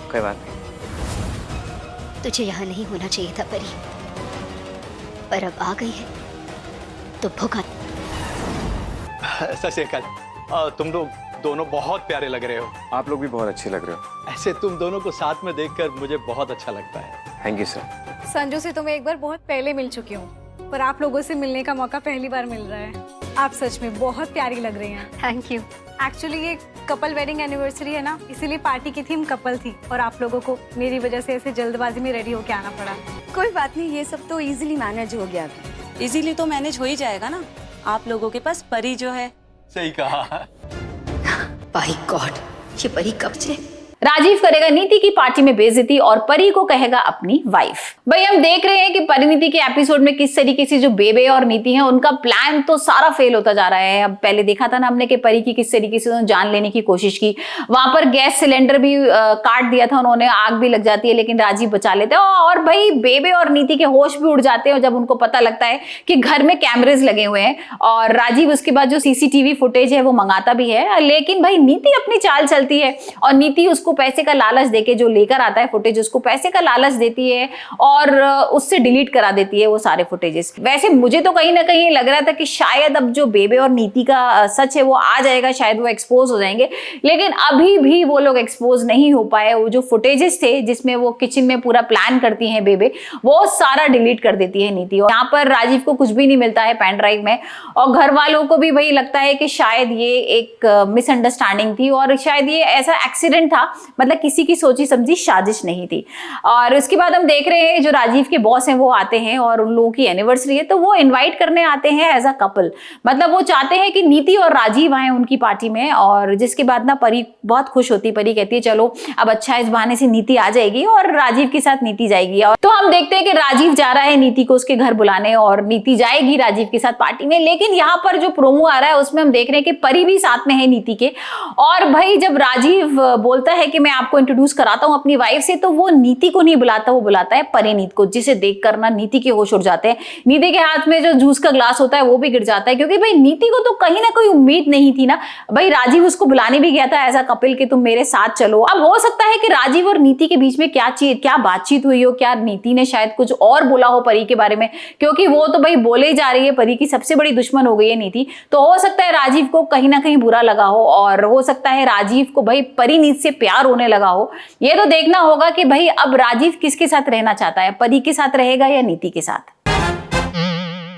कोई बात नहीं। तुझे यहाँ नहीं होना चाहिए था परी, पर अब आ गई है तो भुगत। सत श्री अकाल। तुम लोग दोनों बहुत प्यारे लग रहे हो। आप लोग भी बहुत अच्छे लग रहे हो। ऐसे तुम दोनों को साथ में देखकर मुझे बहुत अच्छा लगता है। Thank you sir. संजू से तो मैं एक बार बहुत पहले मिल चुकी हूँ, पर आप लोगों से मिलने का मौका पहली बार मिल रहा है। आप सच में बहुत प्यारी लग रही हैं। Thank you. एक्चुअली ये कपल वेडिंग एनिवर्सरी है ना, इसीलिए पार्टी की थीम कपल थी और आप लोगों को मेरी वजह से ऐसे जल्दबाजी में रेडी होके आना पड़ा। कोई बात नहीं, ये सब तो इजीली मैनेज हो गया। इजीली तो मैनेज हो ही जाएगा ना, आप लोगों के पास परी जो है। सही कहा। बाय गॉड, ये परी कब से? राजीव करेगा नीति की पार्टी में बेइज्जती और परी को कहेगा अपनी वाइफ। भाई हम देख रहे हैं कि परिणीति के एपिसोड में किस तरीके से जो बेबे और नीति हैं उनका प्लान तो सारा फेल होता जा रहा है। अब पहले देखा था ना हमने कि परी की किस तरीके से जान लेने की कोशिश की, वहां पर गैस सिलेंडर भी काट दिया था उन्होंने, आग भी लग जाती है लेकिन राजीव बचा लेते हैं। और भाई बेबे और नीति के होश भी उड़ जाते हैं जब उनको पता लगता है कि घर में कैमरेज लगे हुए हैं। और राजीव उसके बाद जो सीसीटीवी फुटेज है वो मंगाता भी है, लेकिन भाई नीति अपनी चाल चलती है और नीति उसको पैसे का लालच देके जो लेकर आता है फुटेज, उसको पैसे का लालच देती है और उससे डिलीट करा देती है वो सारे फुटेजेस। वैसे मुझे तो कहीं ना कहीं लग रहा था कि शायद अब जो बेबे और नीति का सच है वो आ जाएगा, शायद वो एक्सपोज हो जाएंगे, लेकिन अभी भी वो लोग एक्सपोज नहीं हो पाए। वो जो फुटेजेस थे जिसमें वो किचन में पूरा प्लान करती है बेबे, वो सारा डिलीट कर देती है नीति। और यहाँ पर राजीव को कुछ भी नहीं मिलता है पेन ड्राइव में, और घर वालों को भी भाई लगता है कि शायद ये एक मिसअंडरस्टैंडिंग थी और शायद ये ऐसा एक्सीडेंट था, मतलब किसी की सोची समझी साजिश नहीं थी। और उसके बाद हम देख रहे हैं जो राजीव के बॉस हैं वो आते हैं और उन लोगों की एनिवर्सरी है तो वो इनवाइट करने आते हैं एज अ कपल। मतलब वो चाहते हैं कि नीति और राजीव आए उनकी पार्टी में। और जिसके बाद ना परी बहुत खुश होती, परी कहती है चलो अब अच्छा इस बहाने से नीति आ जाएगी और राजीव के साथ नीति जाएगी। और तो हम देखते हैं कि राजीव जा रहा है नीति को उसके घर बुलाने और नीति जाएगी राजीव के साथ पार्टी में। लेकिन यहाँ पर जो प्रोमो आ रहा है उसमें हम देख रहे हैं कि परी भी साथ में है नीति के। और भाई जब राजीव बोलता है कि मैं आपको इंट्रोड्यूस कराता हूं अपनी वाइफ से, तो वो नीति को नहीं बुलाता, वो बुलाता है परिणीत को, जिसे देखकर ना नीति के होश उड़ जाते हैं। नीति के हाथ में जो जूस का ग्लास होता है वो भी गिर जाता है, क्योंकि भाई नीति को तो कहीं ना कोई उम्मीद नहीं थी ना। भाई राजीव उसको बुलाने भी गया था ऐसा कपिल कि तुम मेरे साथ चलो। अब हो सकता है कि राजीव और नीति के बीच में क्या बातचीत हुई हो, क्या नीति ने शायद कुछ और बोला हो परी के बारे में, क्योंकि वो तो भाई बोले ही जा रही है, परी की सबसे बड़ी दुश्मन हो गई है नीति। तो हो सकता है राजीव को कहीं ना कहीं बुरा लगा हो और हो सकता है राजीव को भाई परिणीत से प्यार होने लगा हो। ये तो देखना होगा कि भाई अब राजीव किसके साथ रहना चाहता है, परी के साथ रहेगा या नीति के साथ।